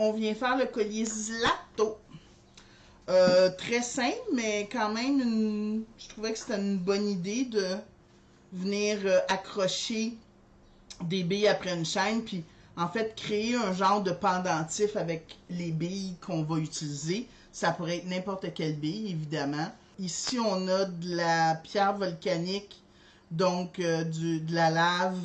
on vient faire le collier Zlato. Très simple, mais quand même, je trouvais que c'était une bonne idée de venir accrocher des billes après une chaîne, puis en fait créer un genre de pendentif avec les billes qu'on va utiliser. Ça pourrait être n'importe quelle bille, évidemment. Ici, on a de la pierre volcanique, donc de la lave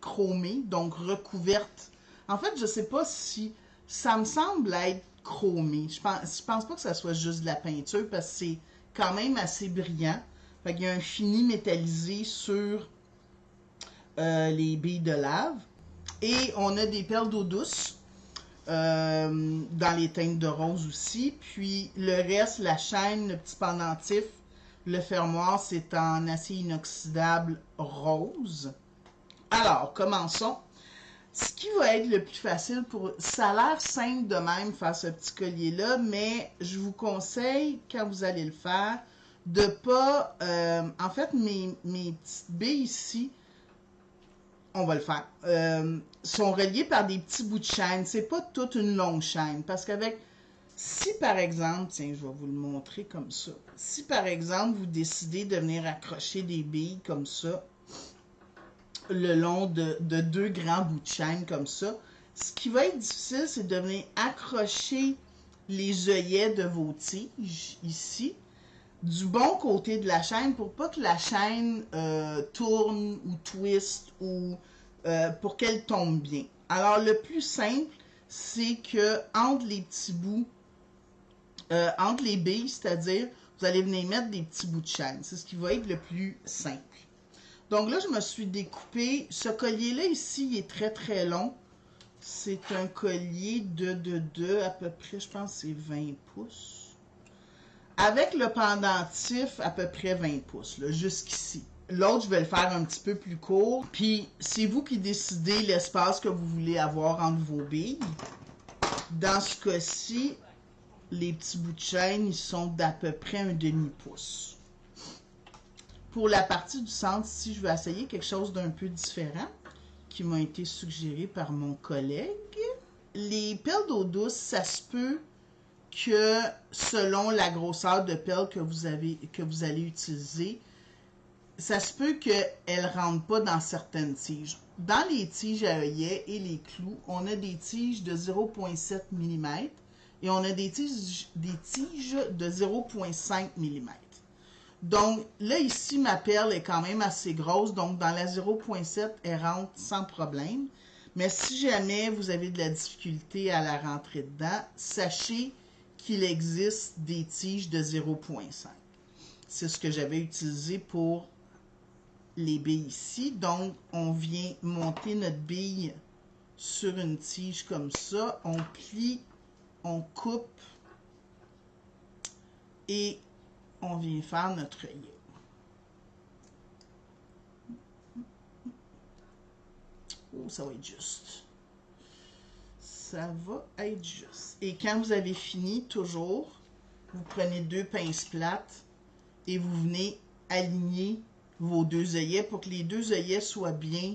chromée, donc recouverte. En fait, je sais pas si ça me semble être chromé. Je pense pas que ça soit juste de la peinture parce que c'est quand même assez brillant. Fait qu'il y a un fini métallisé sur les billes de lave. Et on a des perles d'eau douce dans les teintes de rose aussi. Puis le reste, la chaîne, le petit pendentif, le fermoir, c'est en acier inoxydable rose. Alors, commençons. Ce qui va être le plus facile pour... Ça a l'air simple de même faire ce petit collier-là, mais je vous conseille, quand vous allez le faire, de pas... en fait, mes petites billes ici, on va le faire, sont reliées par des petits bouts de chaîne. C'est pas toute une longue chaîne, parce qu'avec... Si par exemple, tiens, je vais vous le montrer comme ça. Si par exemple, vous décidez de venir accrocher des billes comme ça, le long de deux grands bouts de chaîne comme ça, ce qui va être difficile, c'est de venir accrocher les œillets de vos tiges ici du bon côté de la chaîne pour pas que la chaîne tourne ou twiste ou pour qu'elle tombe bien. Alors le plus simple, c'est que entre les petits bouts, entre les billes, c'est-à-dire vous allez venir mettre des petits bouts de chaîne. C'est ce qui va être le plus simple. Donc là, je me suis découpé. Ce collier-là ici, il est très très long. C'est un collier de à peu près, je pense c'est 20 pouces. Avec le pendentif, à peu près 20 pouces, jusqu'ici. L'autre, je vais le faire un petit peu plus court. Puis, c'est vous qui décidez l'espace que vous voulez avoir entre vos billes. Dans ce cas-ci, les petits bouts de chaîne, ils sont d'à peu près un demi-pouce. Pour la partie du centre, ici, je vais essayer quelque chose d'un peu différent qui m'a été suggéré par mon collègue. Les perles d'eau douce, ça se peut que selon la grosseur de perles que vous allez utiliser, ça se peut qu'elles ne rentrent pas dans certaines tiges. Dans les tiges à œillets et les clous, on a des tiges de 0,7 mm et on a des tiges de 0,5 mm. Donc, là, ici, ma perle est quand même assez grosse. Donc, dans la 0,7, elle rentre sans problème. Mais si jamais vous avez de la difficulté à la rentrer dedans, sachez qu'il existe des tiges de 0,5. C'est ce que j'avais utilisé pour les billes ici. Donc, on vient monter notre bille sur une tige comme ça. On plie, on coupe et on vient faire notre œillet. Oh, ça va être juste. Ça va être juste. Et quand vous avez fini, toujours, vous prenez deux pinces plates et vous venez aligner vos deux œillets pour que les deux œillets soient bien.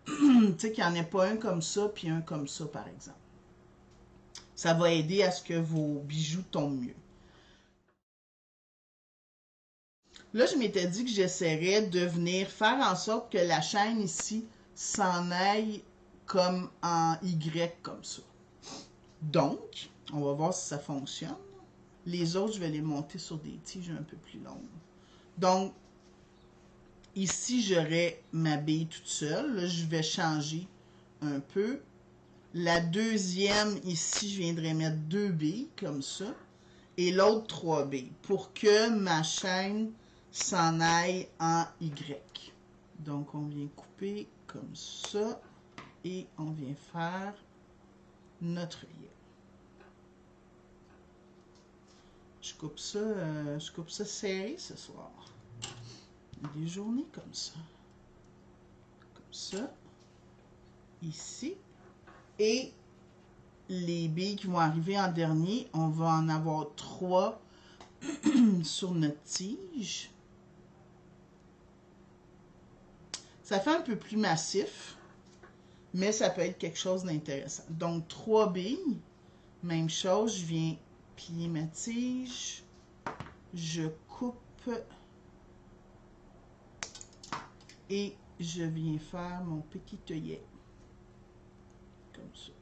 Tu sais, qu'il n'y en ait pas un comme ça puis un comme ça, par exemple. Ça va aider à ce que vos bijoux tombent mieux. Là, je m'étais dit que j'essaierais de venir faire en sorte que la chaîne ici s'en aille comme en Y, comme ça. Donc, on va voir si ça fonctionne. Les autres, je vais les monter sur des tiges un peu plus longues. Donc, ici, j'aurai ma bille toute seule. Là, je vais changer un peu. La deuxième, ici, je viendrai mettre deux billes, comme ça. Et l'autre, trois billes, pour que ma chaîne s'en aille en Y. Donc, on vient couper comme ça. Et on vient faire notre œillet. Je coupe ça serré ce soir. Des journées comme ça. Comme ça. Ici. Et les billes qui vont arriver en dernier, on va en avoir 3 sur notre tige. Ça fait un peu plus massif. mais ça peut être quelque chose d'intéressant. Donc, 3 billes, même chose, je viens plier ma tige, je coupe et je viens faire mon petit œillet, comme ça.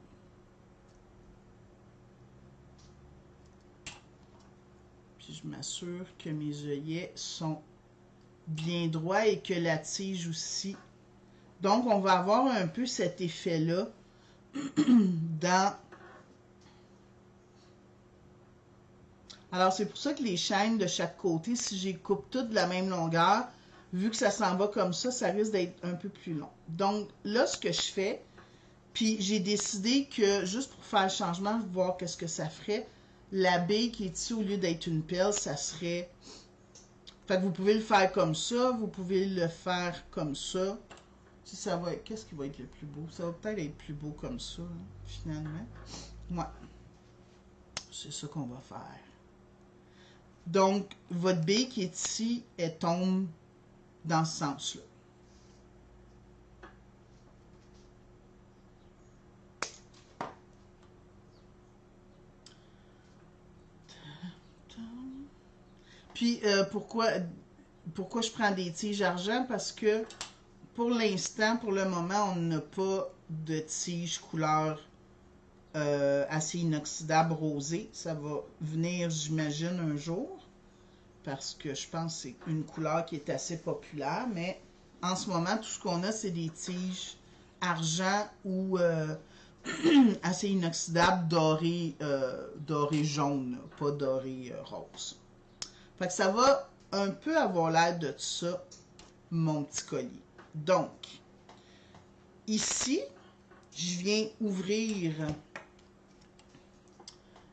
Puis je m'assure que mes œillets sont bien droits et que la tige aussi. Donc, on va avoir un peu cet effet-là dans... Alors, c'est pour ça que les chaînes de chaque côté, si je les coupe toutes de la même longueur, vu que ça s'en va comme ça risque d'être un peu plus long. Donc, là, ce que je fais, puis j'ai décidé que, juste pour faire le changement, voir qu'est-ce que ça ferait, la bille qui est ici, au lieu d'être une pelle, ça serait... Fait que vous pouvez le faire comme ça, vous pouvez le faire comme ça. Si ça va être... Qu'est-ce qui va être le plus beau? Ça va peut-être être plus beau comme ça, hein, finalement. Ouais. C'est ça qu'on va faire. Donc, votre bille qui est ici, elle tombe dans ce sens-là. Puis, pourquoi je prends des tiges argent? Parce que, pour l'instant, pour le moment, on n'a pas de tige couleur acier inoxydable rosé. Ça va venir, j'imagine, un jour. Parce que je pense que c'est une couleur qui est assez populaire. Mais en ce moment, tout ce qu'on a, c'est des tiges argent ou acier inoxydable doré, doré jaune, pas doré rose. Fait que ça va un peu avoir l'air de ça, mon petit collier. Donc, ici, je viens ouvrir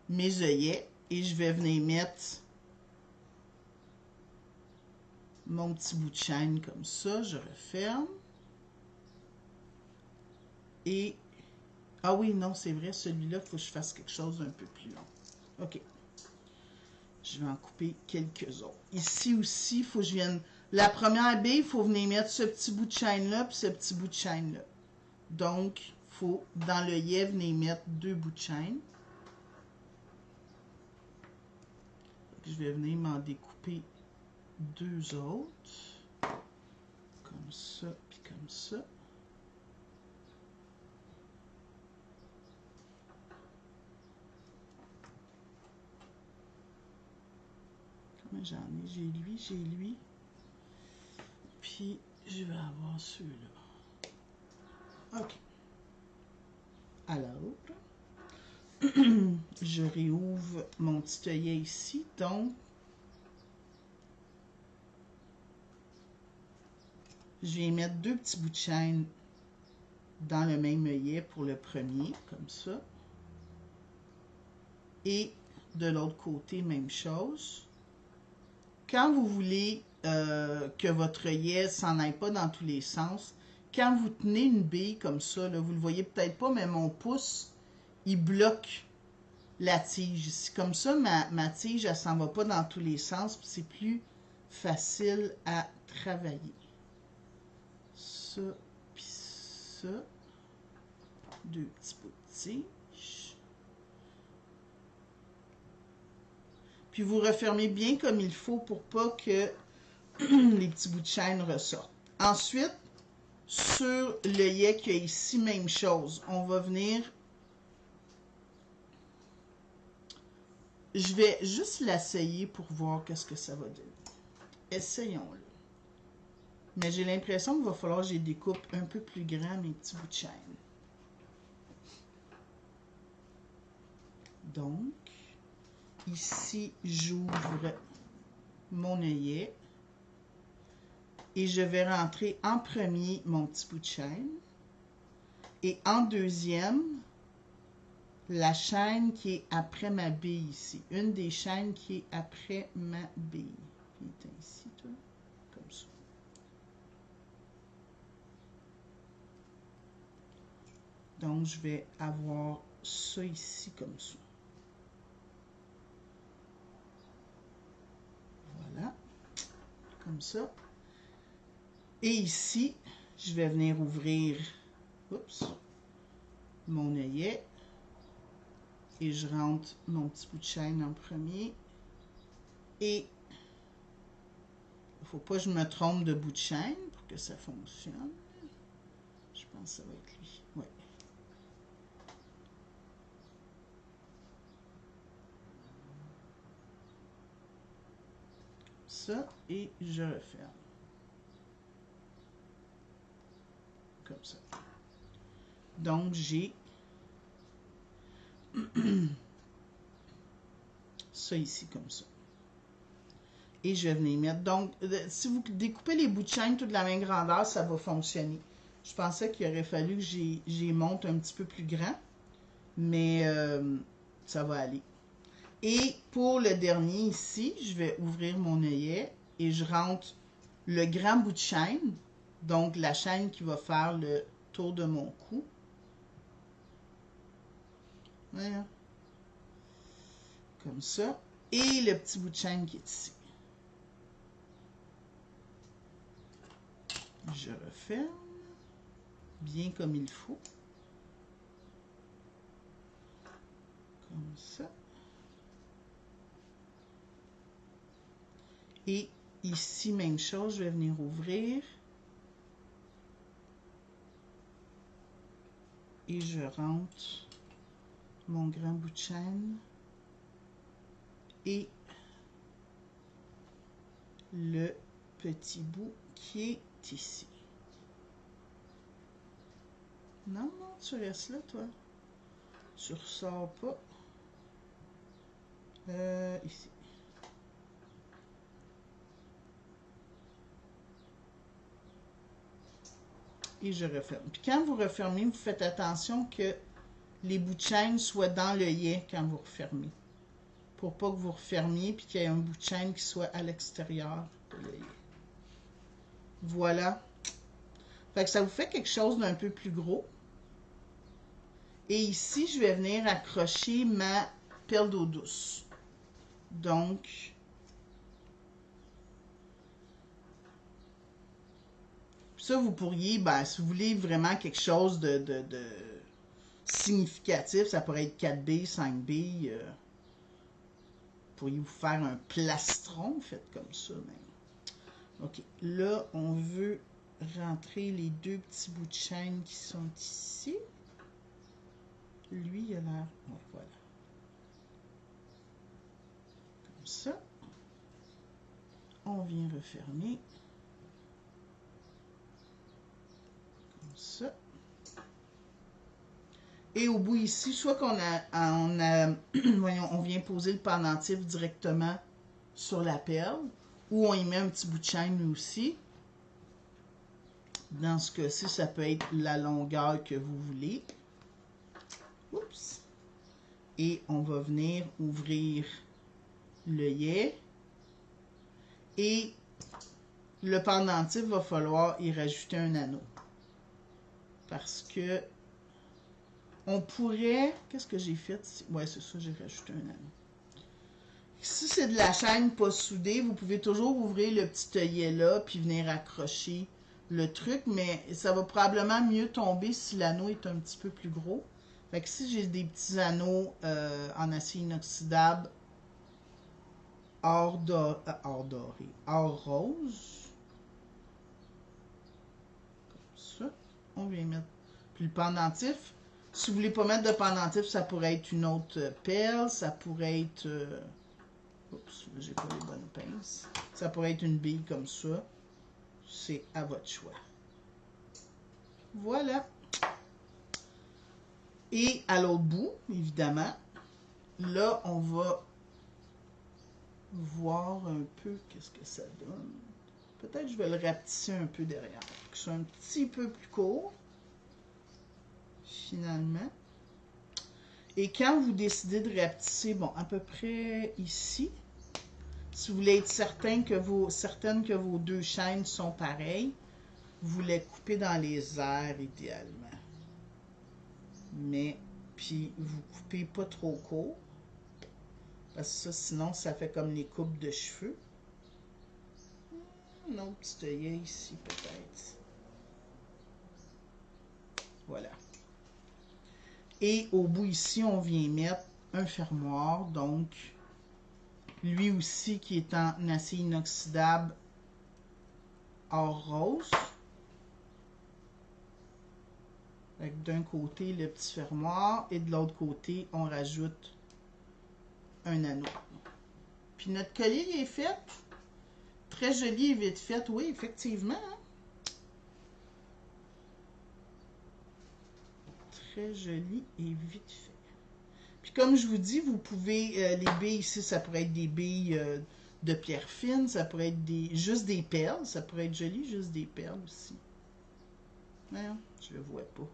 mes œillets et je vais venir mettre mon petit bout de chaîne comme ça. Je referme. Et... Ah oui, non, c'est vrai, celui-là, il faut que je fasse quelque chose d'un peu plus long. OK. Je vais en couper quelques autres. Ici aussi, il faut que je vienne... La première bille, il faut venir mettre ce petit bout de chaîne-là puis ce petit bout de chaîne-là. Donc, il faut, dans l'œillet, venir mettre 2 bouts de chaîne. Je vais venir m'en découper 2 autres. Comme ça, puis comme ça. Combien j'en ai? J'ai lui. Puis, je vais avoir ceux-là. OK. Alors, je réouvre mon petit œillet ici. Donc, je vais mettre 2 petits bouts de chaîne dans le même œillet pour le premier, comme ça. Et de l'autre côté, même chose. Quand vous voulez que votre œillet s'en aille pas dans tous les sens, quand vous tenez une bille comme ça, là, vous le voyez peut-être pas, mais mon pouce, il bloque la tige ici. Comme ça, ma tige, elle s'en va pas dans tous les sens, puis c'est plus facile à travailler. Ça, puis ça. 2 petits bouts de tige. Puis vous refermez bien comme il faut pour pas que les petits bouts de chaîne ressortent. Ensuite, sur l'œillet qu'il y a ici, même chose. On va venir... Je vais juste l'essayer pour voir qu'est-ce que ça va donner. Essayons-le. Mais j'ai l'impression qu'il va falloir que je les découpe un peu plus grands, mes petits bouts de chaîne. Donc, ici, j'ouvre mon œillet. Et je vais rentrer en premier mon petit bout de chaîne. Et en deuxième, la chaîne qui est après ma bille ici. Une des chaînes qui est après ma bille. Qui est ici, toi. Comme ça. Donc, je vais avoir ça ici comme ça. Voilà. Comme ça. Et ici, je vais venir ouvrir... Oups. mon œillet et je rentre mon petit bout de chaîne en premier. Et il ne faut pas que je me trompe de bout de chaîne pour que ça fonctionne. Je pense que ça va être lui. Oui. Ça, et je referme. Comme ça. Donc, j'ai ça ici, comme ça. Et je vais venir mettre. Donc, si vous découpez les bouts de chaîne toutes de la même grandeur, ça va fonctionner. Je pensais qu'il aurait fallu que j'y monte un petit peu plus grand, mais ça va aller. Et pour le dernier ici, je vais ouvrir mon œillet et je rentre le grand bout de chaîne, donc la chaîne qui va faire le tour de mon cou. Voilà. Comme ça. Et le petit bout de chaîne qui est ici. Je referme bien comme il faut. Comme ça. Et ici, même chose, je vais venir ouvrir. Et je rentre mon grand bout de chaîne. Et le petit bout qui est ici. Non, non, tu restes là, toi. Tu ressors pas. Ici. Et je referme. Puis quand vous refermez, vous faites attention que les bouts de chaîne soient dans l'œillet quand vous refermez. Pour pas que vous refermiez puis qu'il y ait un bout de chaîne qui soit à l'extérieur de l'œillet. Voilà. Fait que ça vous fait quelque chose d'un peu plus gros. Et ici, je vais venir accrocher ma perle d'eau douce. Donc, ça, vous pourriez, ben, si vous voulez vraiment quelque chose de significatif, ça pourrait être 4 billes, 5 billes. Pourriez vous faire un plastron, faites comme ça. Même. OK, là, on veut rentrer les deux petits bouts de chaîne qui sont ici. Lui, il a l'air... Ouais, voilà. Comme ça. On vient refermer. Comme ça. Et au bout ici, soit qu'on voyons, on vient poser le pendentif directement sur la perle, ou on y met un petit bout de chaîne aussi. Dans ce cas-ci, ça peut être la longueur que vous voulez. Oups. Et on va venir ouvrir l'œillet. Et le pendentif, va falloir y rajouter un anneau. Parce que on pourrait... Qu'est-ce que j'ai fait? Ouais, c'est ça, j'ai rajouté un anneau. Si c'est de la chaîne pas soudée, vous pouvez toujours ouvrir le petit œillet là, puis venir accrocher le truc, mais ça va probablement mieux tomber si l'anneau est un petit peu plus gros. Fait que si j'ai des petits anneaux en acier inoxydable or doré, or rose, comme ça, on vient mettre. Puis le pendentif, si vous voulez pas mettre de pendentif, ça pourrait être une autre perle, ça pourrait être... oups, j'ai pas les bonnes pinces. Ça pourrait être une bille comme ça. C'est à votre choix. Voilà. Et à l'autre bout, évidemment, là, on va voir un peu qu'est-ce que ça donne. Peut-être que je vais le rapetisser un peu derrière, pour qu'il soit un petit peu plus court, finalement. Et quand vous décidez de rapetisser, bon, à peu près ici, si vous voulez être certaine que vos deux chaînes sont pareilles, vous les coupez dans les airs idéalement. Mais, puis vous coupez pas trop court. Parce que ça, sinon, ça fait comme les coupes de cheveux. Un autre petit œillet ici, peut-être. Voilà. Et au bout ici, on vient mettre un fermoir, donc lui aussi qui est en acier inoxydable or rose. D'un côté, le petit fermoir et de l'autre côté, on rajoute un anneau. Puis notre collier est fait. Très joli et vite fait. Oui, effectivement. Hein? Très joli et vite fait. Puis comme je vous dis, vous pouvez, les billes ici, ça pourrait être des billes de pierre fine, ça pourrait être juste des perles, ça pourrait être joli, juste des perles aussi. Non, je le vois pas.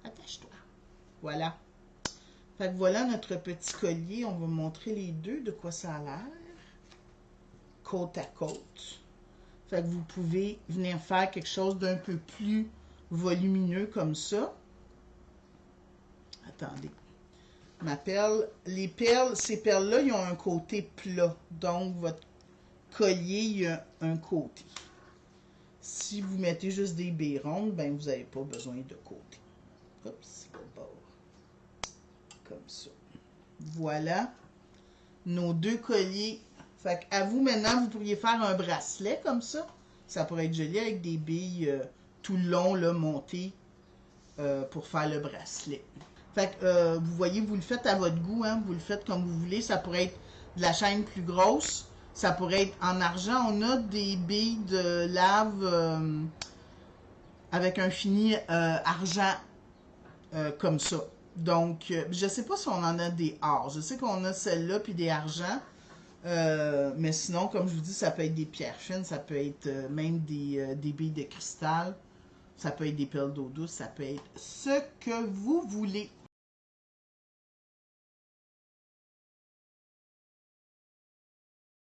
Attache-toi. Voilà. Fait que voilà notre petit collier. On va montrer les deux, de quoi ça a l'air. Côte à côte. Fait que vous pouvez venir faire quelque chose d'un peu plus volumineux comme ça. Attendez. Ma perle, les perles, ces perles-là, ils ont un côté plat. Donc, votre collier, il y a un côté. Si vous mettez juste des billes rondes, ben, vous n'avez pas besoin de côté. Oups, c'est pas le bord. Comme ça. Voilà. Nos deux colliers. Fait qu'à vous, maintenant, vous pourriez faire un bracelet comme ça. Ça pourrait être joli avec des billes tout le long, là, montées pour faire le bracelet. Fait que, vous voyez, vous le faites à votre goût, hein, vous le faites comme vous voulez. Ça pourrait être de la chaîne plus grosse, ça pourrait être en argent. On a des billes de lave avec un fini argent comme ça. Donc, je sais pas si on en a des or. Je sais qu'on a celle-là puis des argents. Mais sinon, comme je vous dis, ça peut être des pierres fines, ça peut être même des billes de cristal, ça peut être des perles d'eau douce, ça peut être ce que vous voulez.